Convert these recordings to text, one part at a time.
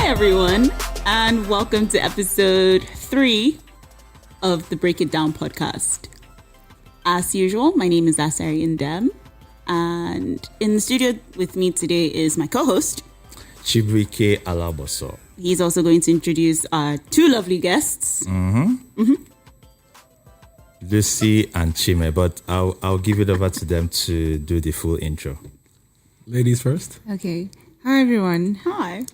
Everyone, and welcome to episode 3 of the Break It Down podcast. As usual, my name is Asari Ndem, and in the studio with me today is my co-host, Chime Alaboso. He's also going to introduce our 2 lovely guests. Lucy and Chime, but I'll give it over to them to do the full intro. Ladies first. Okay. Hi, everyone. Hi.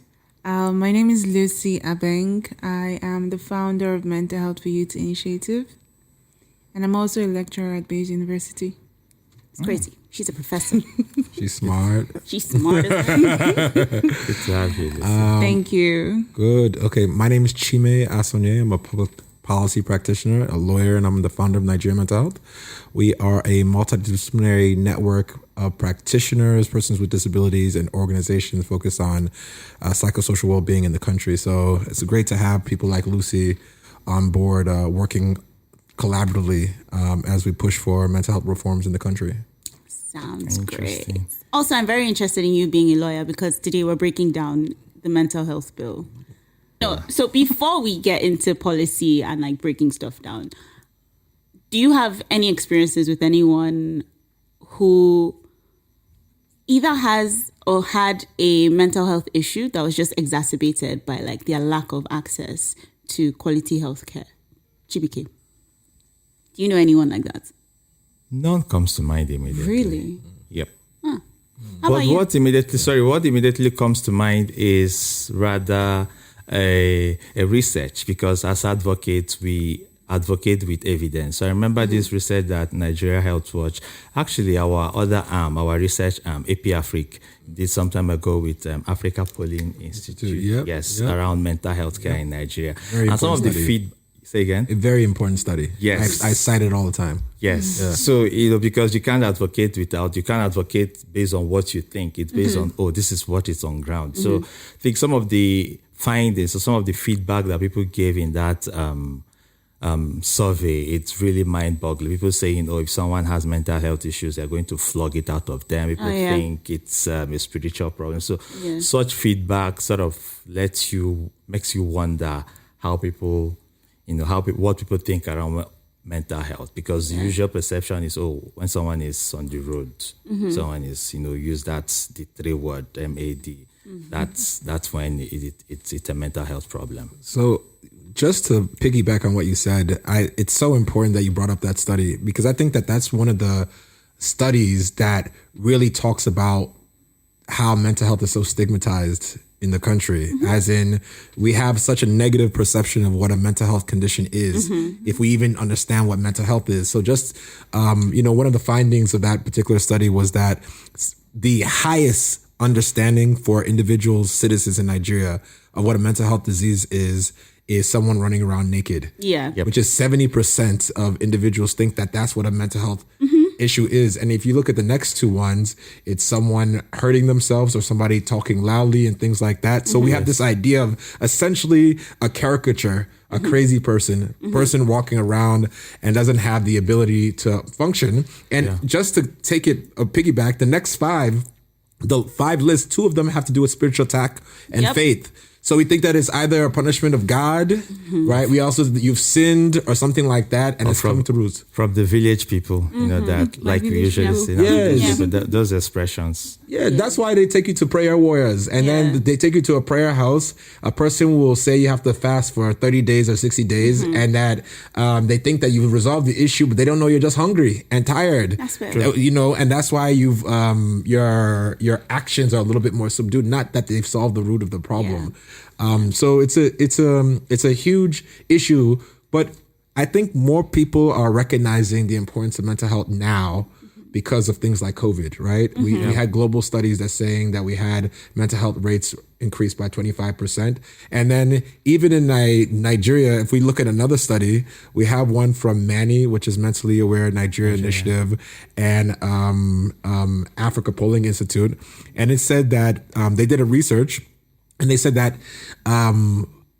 My name is Lucy Abeng. I am the founder of Mental Health for Youth Initiative, and I'm also a lecturer at Bayes University. It's crazy. She's a professor. She's smart. She's smart as hell. Good to have you, Lucy. Thank you. Good. Okay, my name is Chime Asonye. I'm a public policy practitioner, a lawyer, and I'm the founder of Nigerian Mental Health. We are a multidisciplinary network of practitioners, persons with disabilities, and organizations focused on psychosocial well-being in the country. So it's great to have people like Lucy on board working collaboratively as we push for mental health reforms in the country. Sounds great. Also, I'm very interested in you being a lawyer because today we're breaking down the mental health bill. No, so before we get into policy and like breaking stuff down, do you have any experiences with anyone who either has or had a mental health issue that was just exacerbated by like their lack of access to quality healthcare? Chibike, do you know anyone like that? None comes to mind immediately. Really? Yep. How But about you? what immediately comes to mind is rather a research, because as advocates, we advocate with evidence. So I remember this research that Nigeria Health Watch, actually our other arm, our research arm, AP Africa, did some time ago with Africa Polling Institute. Around mental health care in Nigeria. And some of the feedback. Say again? A very important study. Yes. I cite it all the time. Yes. Yeah. So, because you can't advocate based on what you think. It's based on, this is what is on ground. So I think some of the findings or some of the feedback that people gave in that survey, it's really mind-boggling. People saying, if someone has mental health issues, they're going to flog it out of them. People think it's a spiritual problem. So such feedback sort of makes you wonder how people, what people think around mental health, because the usual perception is, when someone is on the road, someone is, use the 3-word MAD. That's when it's a mental health problem. So just to piggyback on what you said, it's so important that you brought up that study, because I think that that's one of the studies that really talks about how mental health is so stigmatized in the country, as in we have such a negative perception of what a mental health condition is, if we even understand what mental health is. So just, one of the findings of that particular study was that the highest understanding for individuals, citizens in Nigeria of what a mental health disease is someone running around naked. Yeah. Which is 70% of individuals think that that's what a mental health issue is. And if you look at the next 2 ones, it's someone hurting themselves or somebody talking loudly and things like that. So we have this idea of essentially a caricature, a crazy person walking around and doesn't have the ability to function. And just to take it a piggyback, the next 5, the 5 lists, 2 of them have to do with spiritual attack and faith. So we think that it's either a punishment of God, right? We also, you've sinned or something like that, and it's coming to roots. From the village people, that like we usually say. Those expressions. Yeah, that's why they take you to prayer warriors. And then they take you to a prayer house. A person will say you have to fast for 30 days or 60 days, and that they think that you've resolved the issue, but they don't know you're just hungry and tired. That's fair. And that's why you've your actions are a little bit more subdued. Not that they've solved the root of the problem. So it's a huge issue, but I think more people are recognizing the importance of mental health now because of things like COVID, right? We had global studies that saying that we had mental health rates increased by 25%. And then even in Nigeria, if we look at another study, we have one from MANI, which is Mentally Aware Nigeria Initiative, and Africa Polling Institute. And it said that they did a research. And they said that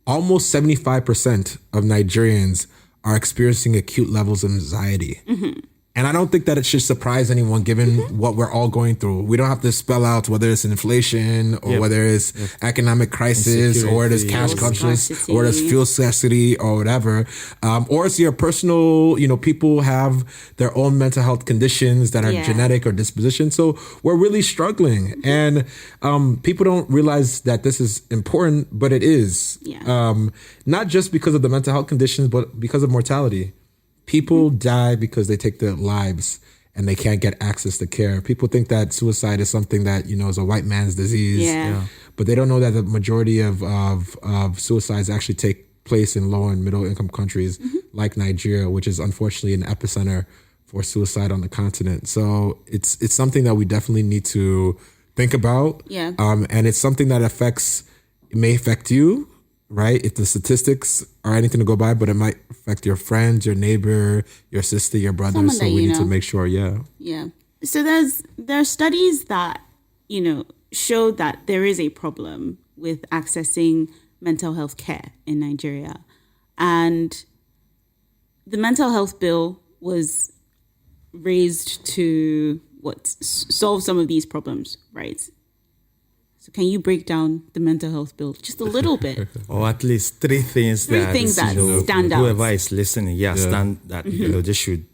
almost 75% of Nigerians are experiencing acute levels of anxiety. And I don't think that it should surprise anyone given what we're all going through. We don't have to spell out whether it's inflation or whether it's economic crisis or it is cash crunches or it's fuel scarcity or whatever. Or it's your personal, people have their own mental health conditions that are genetic or disposition. So we're really struggling. And people don't realize that this is important, but it is. Not just because of the mental health conditions, but because of mortality. People die because they take their lives and they can't get access to care. People think that suicide is something that, is a white man's disease. But they don't know that the majority of suicides actually take place in low and middle income countries like Nigeria, which is unfortunately an epicenter for suicide on the continent. So it's something that we definitely need to think about. And it's something that it may affect you. Right? If the statistics are anything to go by, but it might affect your friends, your neighbor, your sister, your brother. Someone so we need to make sure. So there are studies that, show that there is a problem with accessing mental health care in Nigeria. And the mental health bill was raised to solve some of these problems, right? So can you break down the mental health bill just a little bit? Or at least three things that stand out. Whoever is listening, they should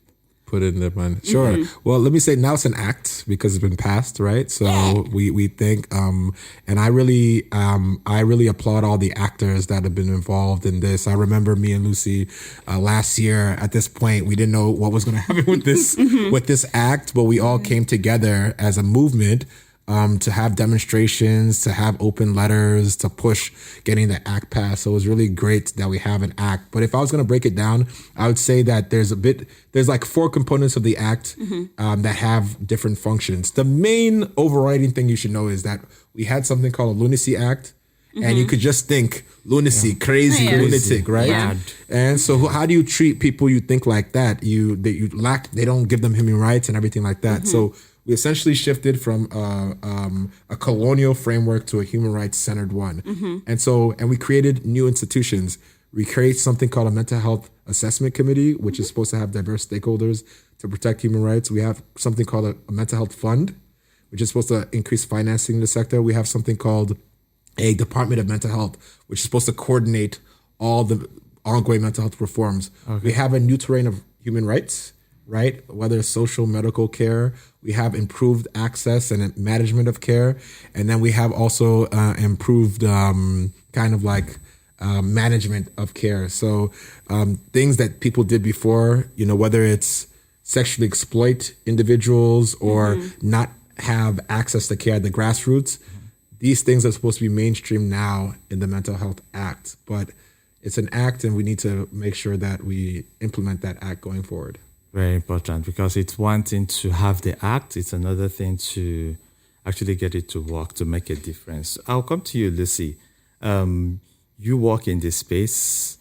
put it in their mind. Sure. Well, let me say now it's an act because it's been passed, right? So we think, and I really applaud all the actors that have been involved in this. I remember me and Lucy last year at this point, we didn't know what was going to happen with this with this act, but we all came together as a movement. To have demonstrations, to have open letters, to push getting the act passed. So it was really great that we have an act. But if I was going to break it down, I would say that there's like 4 components of the act that have different functions. The main overriding thing you should know is that we had something called a lunacy act. And you could just think lunacy, crazy lunatic, right? And so how do you treat people you think like that? They don't give them human rights and everything like that. So we essentially shifted from a colonial framework to a human rights centered one. And we created new institutions. We create something called a mental health assessment committee, which is supposed to have diverse stakeholders to protect human rights. We have something called a mental health fund, which is supposed to increase financing in the sector. We have something called a Department of Mental Health, which is supposed to coordinate all the ongoing mental health reforms. We have a new terrain of human rights, right? Whether it's social, medical care, we have improved access and management of care. And then we have also improved management of care. So things that people did before, whether it's sexually exploit individuals or not have access to care at the grassroots, these things are supposed to be mainstream now in the Mental Health Act. But it's an act and we need to make sure that we implement that act going forward. Very important, because it's one thing to have the act, it's another thing to actually get it to work, to make a difference. I'll come to you, Lucy. You work in this space.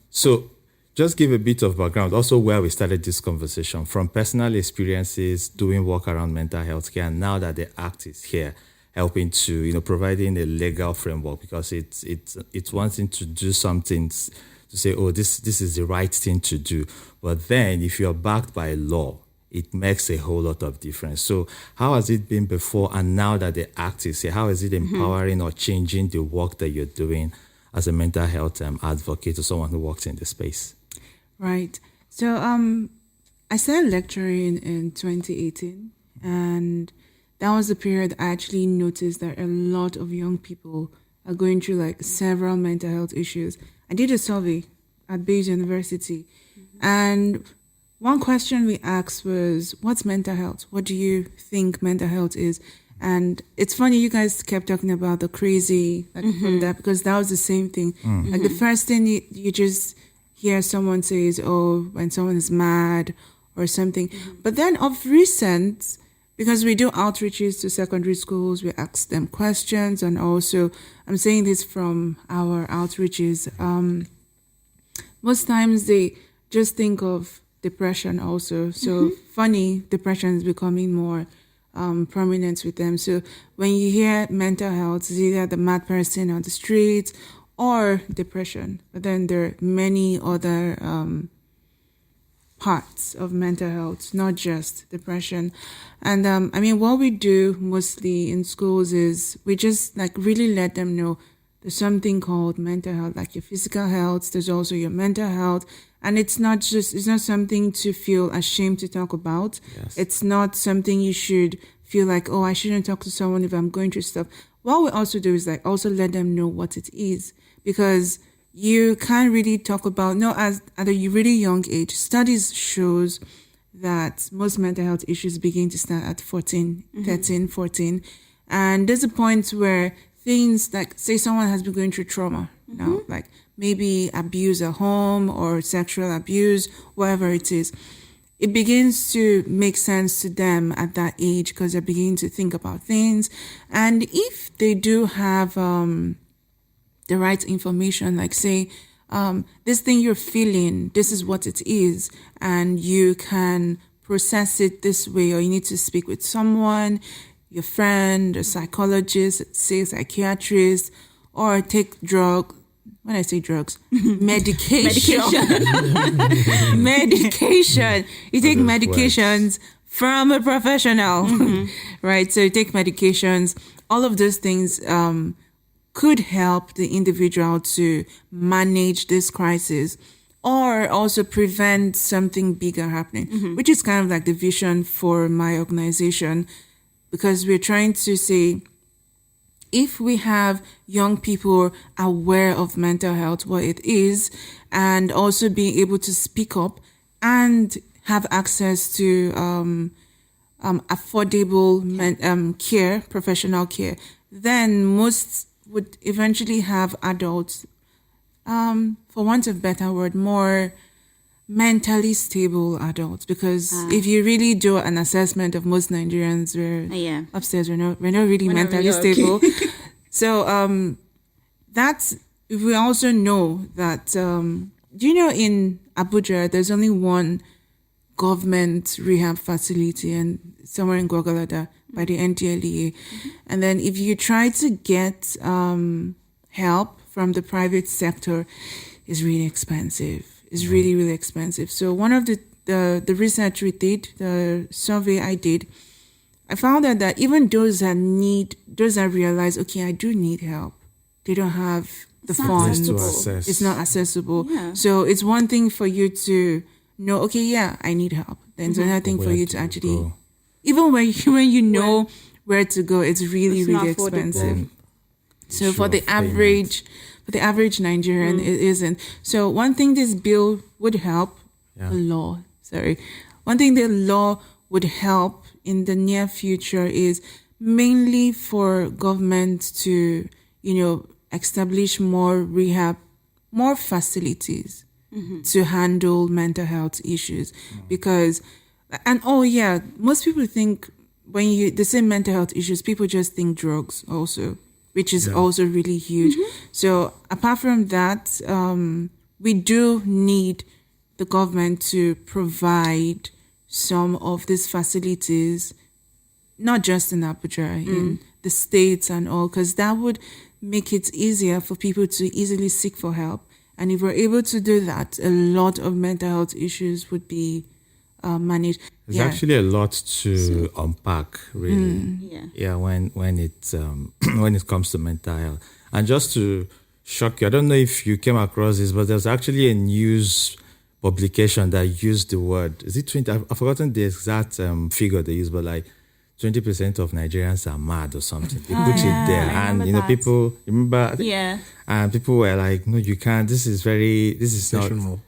So just give a bit of background, also where we started this conversation, from personal experiences, doing work around mental health care, and now that the act is here, helping to, providing a legal framework, because it's one thing to do something to say, oh, this is the right thing to do. But then if you're backed by law, it makes a whole lot of difference. So how has it been before and now that the act is here? How is it empowering or changing the work that you're doing as a mental health advocate or someone who works in the space? Right. So I started lecturing in 2018, and that was the period I actually noticed that a lot of young people are going through several mental health issues. I did a survey at Bayes University, and one question we asked was, what's mental health? What do you think mental health is? And it's funny, you guys kept talking about the crazy, from that, because that was the same thing. The first thing you just hear someone say is, oh, when someone is mad or something. But then of recent, because we do outreaches to secondary schools, we ask them questions, and also, I'm saying this from our outreaches, most times they just think of depression also. So funny, depression is becoming more prominent with them. So when you hear mental health, it's either the mad person on the street or depression. But then there are many other parts of mental health, not just depression. And what we do mostly in schools is we just like really let them know there's something called mental health, like your physical health. There's also your mental health. And it's not something to feel ashamed to talk about. Yes. It's not something you should feel like, oh, I shouldn't talk to someone if I'm going through stuff. What we also do is like also let them know what it is, because you can't really talk about, at a really young age. Studies shows that most mental health issues begin to start at 14, 13, 14. And there's a point where things like, say someone has been going through trauma now, like maybe abuse at home or sexual abuse, whatever it is, it begins to make sense to them at that age because they're beginning to think about things. And if they do have the right information, like say, this thing you're feeling, this is what it is, and you can process it this way, or you need to speak with someone, your friend, a psychologist, say a psychiatrist, or take drugs. When I say drugs, medication. Medication. You take medications from a professional, right? So you take medications. All of those things could help the individual to manage this crisis, or also prevent something bigger happening, which is kind of like the vision for my organization, because we're trying to say, if we have young people aware of mental health, what it is, and also being able to speak up and have access to affordable care, professional care, then most would eventually have adults, for want of a better word, more mentally stable adults. Because if you really do an assessment of most Nigerians, we're upstairs, we're not really mentally stable. So that's, we also know that in Abuja there's only one government rehab facility, and somewhere in Gwagwalada by the NDLEA. And then if you try to get help from the private sector, it's really expensive. It's really, really expensive. So one of the research we did, the survey I did, I found out that even those that realize, okay, I do need help, they don't have the funds. It's not accessible. Yeah. So it's one thing for you to know, okay, yeah, I need help. Then it's another thing for you to actually go. Even when you know where to go, it's really, really expensive. So for the average Nigerian, it isn't. So one thing this bill would help, one thing the law would help in the near future is mainly for government to, establish more rehab, more facilities to handle mental health issues. Because, most people think when they say mental health issues, people just think drugs also, which is also really huge. So apart from that, we do need the government to provide some of these facilities, not just in Abuja, in the states and all, because that would make it easier for people to easily seek for help. And if we're able to do that, a lot of mental health issues would be managed. There's actually a lot to unpack, really. When it comes to mental health. And just to shock you, I don't know if you came across this, but there's actually a news publication that used the word, is it 20? I've forgotten the exact figure they used, but like 20% of Nigerians are mad or something. They put it there, and people remember. And people were like, "No, you can't. This is sensational."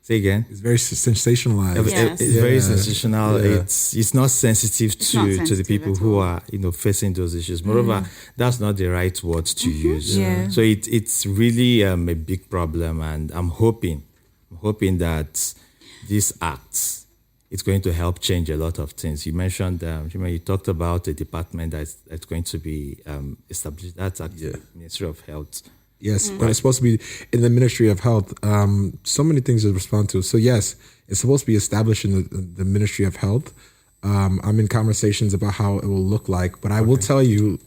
Say again. It's very sensationalized. It's very sensational. Yeah. It's not sensitive to the people who are facing those issues. Moreover, that's not the right words to use. Yeah. So it's really a big problem, and I'm hoping that this act is going to help change a lot of things. You mentioned, you talked about a department that's going to be established. That's at the Ministry of Health. Yes, but it's supposed to be in the Ministry of Health. So many things to respond to. So yes, it's supposed to be established in the Ministry of Health. I'm in conversations about how it will look like, but I will tell you,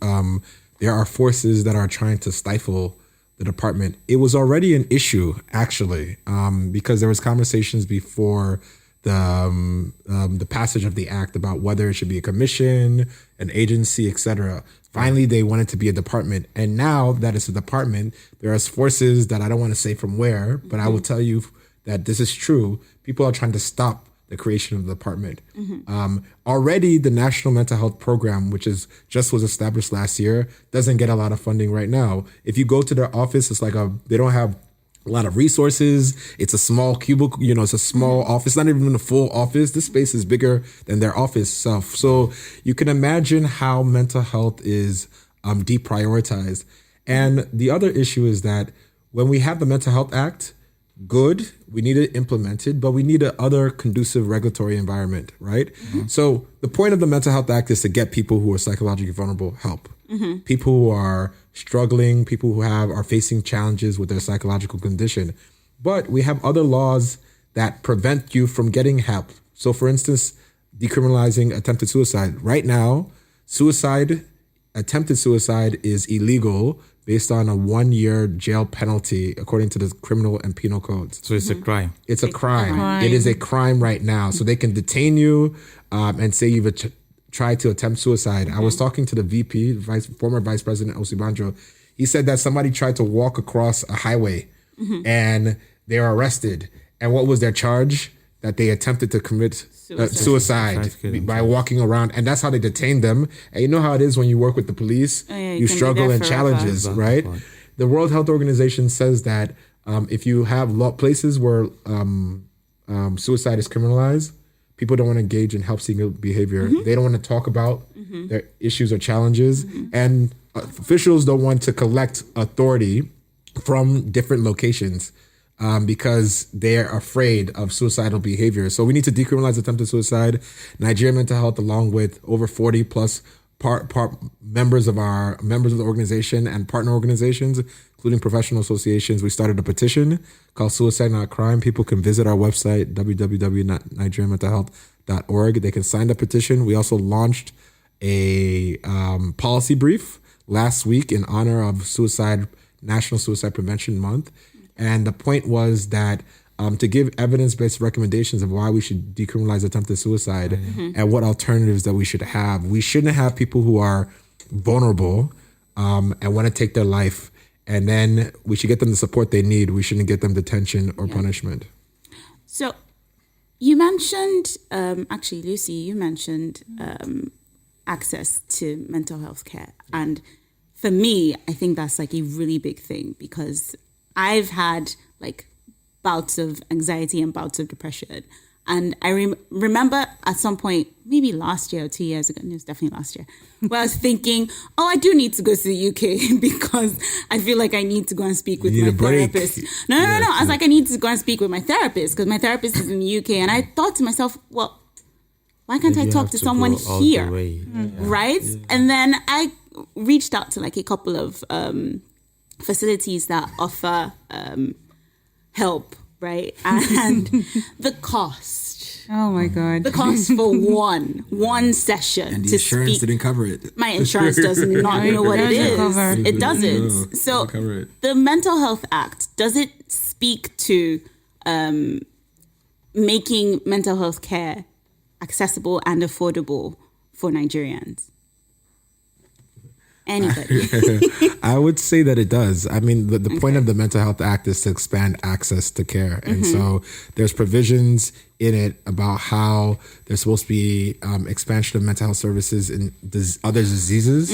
there are forces that are trying to stifle the department. It was already an issue, actually, because there was conversations before the passage of the act about whether it should be a commission, an agency, etc. Finally, they want it to be a department. And now that it's a department, there are forces that I don't want to say from where, but I will tell you that this is true. People are trying to stop the creation of the department. Already, the National Mental Health Program, which was established last year, doesn't get a lot of funding right now. If you go to their office, it's like they don't have a lot of resources. It's a small cubicle, it's a small office, not even a full office. This space is bigger than their office itself. So you can imagine how mental health is deprioritized. And the other issue is that when we have the Mental Health Act, good, we need it implemented, but we need other conducive regulatory environment, right? So the point of the Mental Health Act is to get people who are psychologically vulnerable help. People who are struggling, people who are facing challenges with their psychological condition. But we have other laws that prevent you from getting help. So for instance, decriminalizing attempted suicide. Right now, attempted suicide is illegal based on a 1-year jail penalty, according to the criminal and penal codes. So it's a crime. It's a crime. It is a crime right now. So they can detain you and say you've tried to attempt suicide. I was talking to the VP, former Vice President Osibanjo. He said that somebody tried to walk across a highway and they were arrested. And what was their charge? That they attempted to commit suicide by walking around. And that's how they detained them. And you know how it is when you work with the police. You struggle in challenges, right? The World Health Organization says that if you have places where suicide is criminalized, people don't want to engage in help-seeking behavior. They don't want to talk about their issues or challenges. And officials don't want to collect authority from different locations because they're afraid of suicidal behavior. So we need to decriminalize attempted suicide. Nigerian Mental Health, along with over 40 plus members of the organization and partner organizations, including professional associations, we started a petition called Suicide Not Crime. People can visit our website, www.nigerianmentalhealth.org. They can sign the petition. We also launched a policy brief last week in honor of National Suicide Prevention Month. And the point was that to give evidence-based recommendations of why we should decriminalize attempted suicide and what alternatives that we should have. We shouldn't have people who are vulnerable and want to take their life, and then we should get them the support they need. We shouldn't get them detention or punishment. So you mentioned, actually, Lucy, you mentioned access to mental health care. And for me, I think that's like a really big thing because I've had like bouts of anxiety and bouts of depression. And I remember at some point, maybe last year or 2 years ago, it was definitely last year, where I was thinking, I do need to go to the UK because I feel like I need to go and speak with my therapist. No. I was like, I need to go and speak with my therapist because my therapist is in the UK. And I thought to myself, well, why can't I talk to someone here? Right? Yeah. And then I reached out to like a couple of facilities that offer help, right? And the cost. Oh my God. The cost for one session. And the insurance didn't cover it. My insurance does not know what it is. It doesn't. So the Mental Health Act, does it speak to making mental health care accessible and affordable for Nigerians? Anybody? I would say that it does. I mean, the point of the Mental Health Act is to expand access to care. And so there's provisions in it about how there's supposed to be expansion of mental health services in other diseases,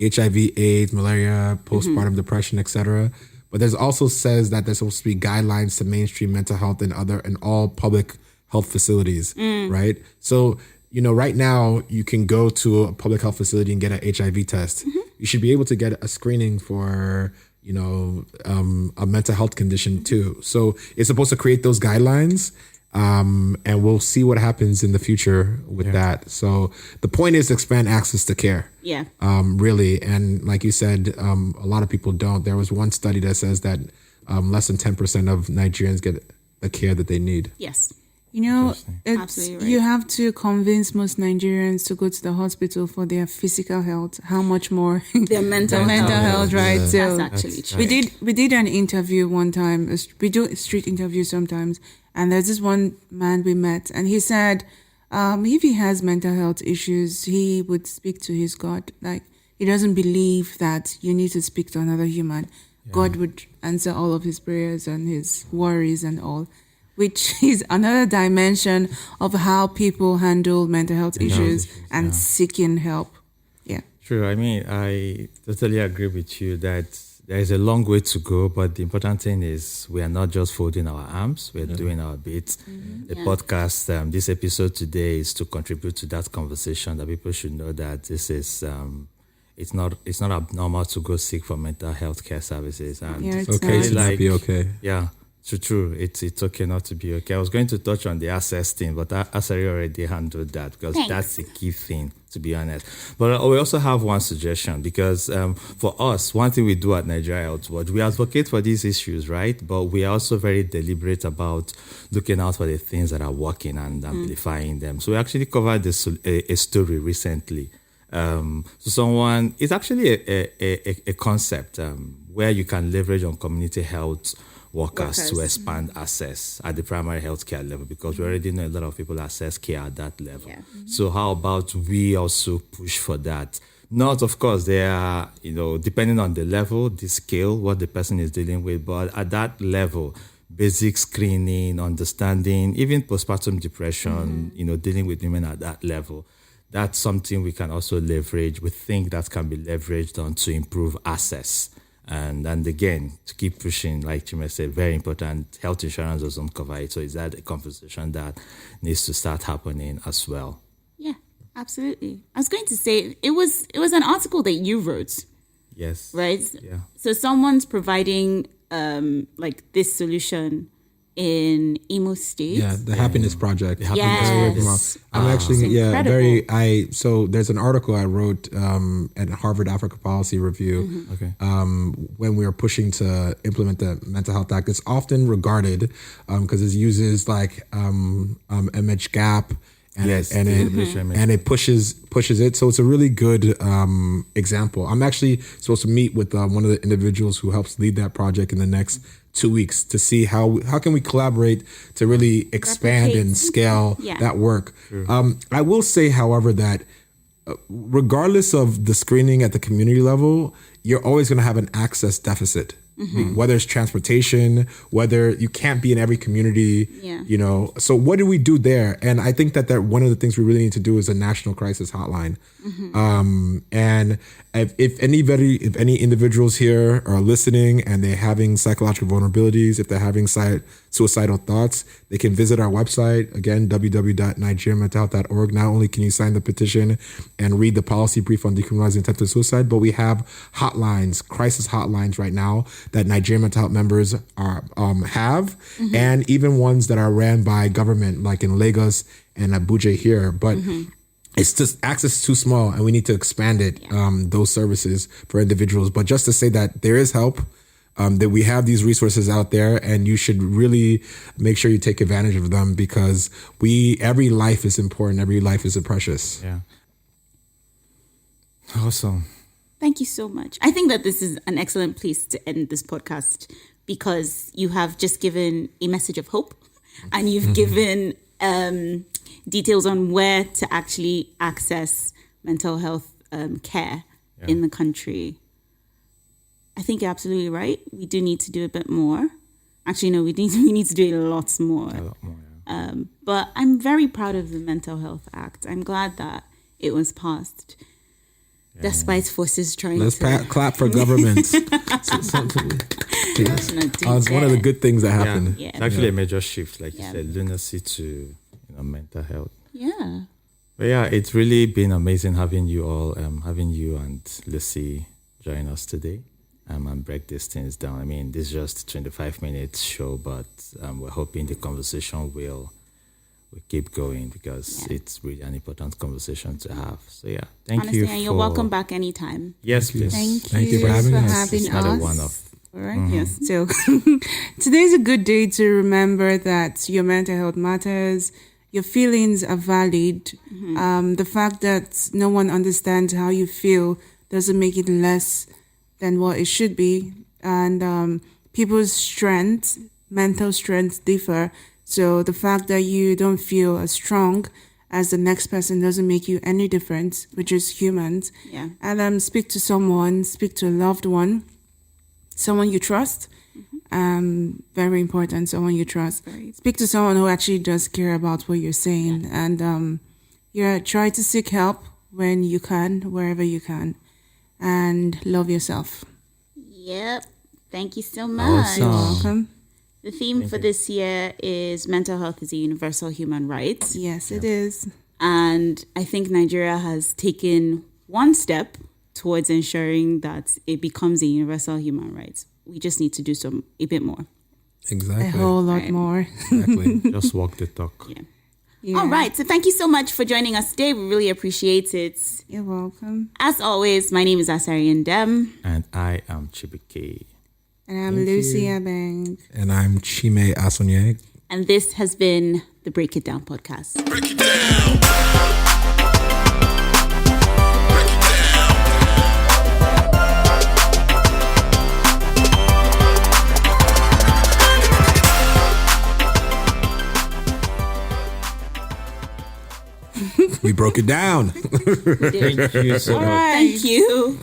HIV, AIDS, malaria, postpartum depression, etc. But there's also says that there's supposed to be guidelines to mainstream mental health in all public health facilities, right? So right now you can go to a public health facility and get an HIV test. You should be able to get a screening for, a mental health condition too. So it's supposed to create those guidelines, and we'll see what happens in the future with that. So the point is to expand access to care. Yeah. Really. And like you said, a lot of people don't. There was one study that says that less than 10% of Nigerians get the care that they need. Yes. You know, Absolutely right. you have to convince most Nigerians to go to the hospital for their physical health. How much more Their mental health, right? So That's actually true. we did an interview one time. We do a street interview sometimes, and there's this one man we met, and he said, if he has mental health issues, he would speak to his God. Like, he doesn't believe that you need to speak to another human. Yeah. God would answer all of his prayers and his worries and all, which is another dimension of how people handle mental health issues and seeking help. Yeah. True. I mean, I totally agree with you that there is a long way to go, but the important thing is we are not just folding our arms, we're doing our bit. Mm-hmm. The podcast, this episode today is to contribute to that conversation, that people should know that this is, it's not abnormal to go seek for mental health care services. And it's okay to not be okay. Yeah. True. It's okay not to be okay. I was going to touch on the access thing, but Asari already handled that because that's the key thing, to be honest. But we also have one suggestion because for us, one thing we do at Nigeria Health Watch, we advocate for these issues, right? But we are also very deliberate about looking out for the things that are working and amplifying them. So we actually covered a story recently. So it's actually a concept where you can leverage on community health workers to expand access at the primary healthcare level, because we already know a lot of people access care at that level. Yeah. So how about we also push for that? Not, of course, there are, depending on the level, the scale, what the person is dealing with, but at that level, basic screening, understanding, even postpartum depression, dealing with women at that level. That's something we can also leverage. We think that can be leveraged on to improve access. And again, to keep pushing, like Chime said, very important, health insurance doesn't cover it. So is that a conversation that needs to start happening as well? Yeah, absolutely. I was going to say, it was an article that you wrote. Yes. Right? Yeah. So someone's providing this solution in Imo State. Yeah, the Happiness Project. Yes. I'm actually, so there's an article I wrote at Harvard Africa Policy Review. When we were pushing to implement the Mental Health Act. It's often regarded because it uses image gap and it pushes it. So it's a really good example. I'm actually supposed to meet with one of the individuals who helps lead that project in the next 2 weeks to see how can we collaborate to really expand and scale that work. I will say, however, that regardless of the screening at the community level, you're always going to have an access deficit. Whether it's transportation, whether you can't be in every community, So what do we do there? And I think that one of the things we really need to do is a national crisis hotline. And if any individuals here are listening and they're having psychological vulnerabilities, if they're having suicidal thoughts, they can visit our website, again, www.nigerianmentalhealth.org. Not only can you sign the petition and read the policy brief on decriminalizing attempted suicide, but we have hotlines, crisis hotlines right now that Nigerian Mental Health members have, and even ones that are ran by government, like in Lagos and Abuja here. But it's just access is too small, and we need to expand it, those services for individuals. But just to say that there is help, that we have these resources out there, and you should really make sure you take advantage of them, because every life is important. Every life is precious. Yeah. Awesome. Thank you so much. I think that this is an excellent place to end this podcast, because you have just given a message of hope, and you've given details on where to actually access mental health care in the country. I think you're absolutely right. We do need to do a bit more. Actually, no, we need to do a lot more. But I'm very proud of the Mental Health Act. I'm glad that it was passed. Despite forces trying to... clap for government. It's one of the good things that happened. Yeah. It's actually a major shift, like you said, lunacy to mental health. Yeah. But it's really been amazing having you all, having you and Lucy join us today and break these things down. I mean, this is just a 25-minute show, but we're hoping the conversation will keep going, because it's really an important conversation to have. So thank you. And you're welcome back anytime. Yes, please. Thank you for having us. It's not a one-off. All right. Yes. So today's a good day to remember that your mental health matters. Your feelings are valid. The fact that no one understands how you feel doesn't make it less than what it should be. And people's strengths, mental strengths differ. So the fact that you don't feel as strong as the next person doesn't make you any different. We're just humans. Yeah. And speak to someone, speak to a loved one, someone you trust. Very important, someone you trust. Right. Speak to someone who actually does care about what you're saying. And try to seek help when you can, wherever you can. And love yourself. Yep. Thank you so much. You're welcome. The theme for this year is mental health is a universal human right. Yes, it is. And I think Nigeria has taken one step towards ensuring that it becomes a universal human right. We just need to do a bit more. Exactly. A whole lot more. Exactly. Just walk the talk. Yeah. Yeah. All right. So thank you so much for joining us today. We really appreciate it. You're welcome. As always, my name is Asarian Dem. And I am Chibike. And I'm Lucy Abeng. And I'm Chime Asonye. And this has been the Break It Down podcast. Break it down. We broke it down. Thank you so much. Thank you.